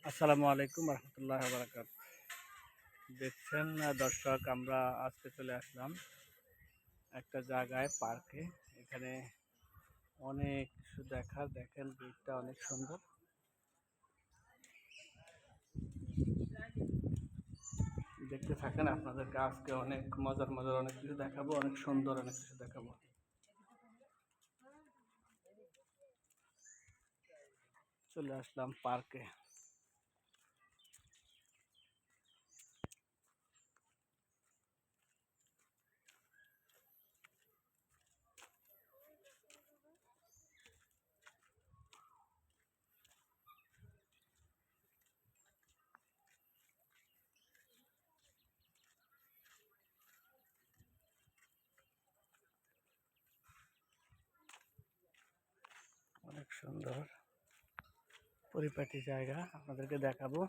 আসসালামু আলাইকুম রহমতুল্লাহ বারাকাত। দেখছেন দর্শক, আমরা আজকে চলে আসলাম একটা জায়গায়, পার্কে। এখানে অনেক কিছু দেখার, দেখেন ভিউটা অনেক সুন্দর। দেখতে থাকেন, আপনাদেরকে আজকে অনেক মজার মজার অনেক কিছু দেখাবো, অনেক সুন্দর অনেক কিছু দেখাবো। চলে আসলাম পার্কে। অনেক সুন্দর পরিপাটি জায়গা, আপনাদেরকে দেখাবো।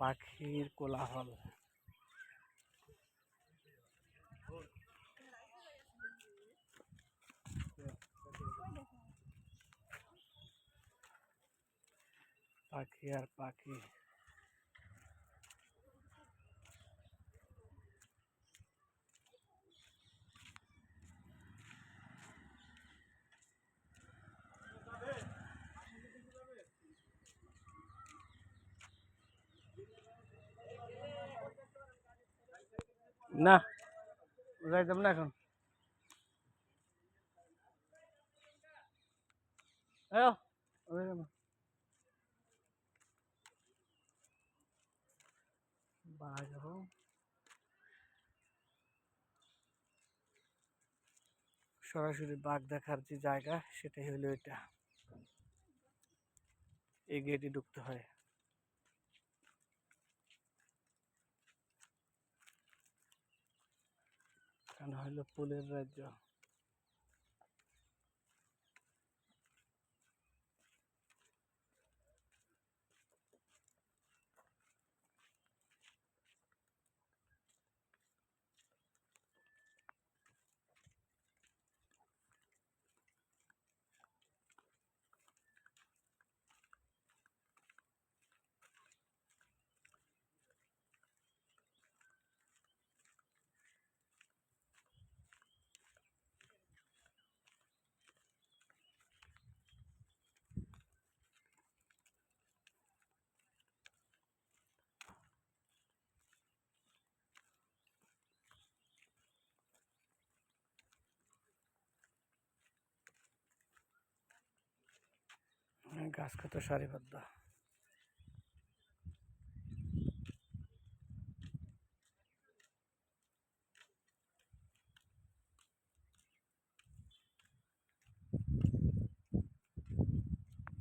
পাখির কোলাহল, পাখি আর পাখি। না, যাইতাম না এখন। সরাসরি বাঘ দেখার যে জায়গা, সেটাই হলো এটা। এই গেটে ঢুকতে হয়। কারণ হলো ফুলের রাজ্য। গাছ কত সারিবদ্ধ।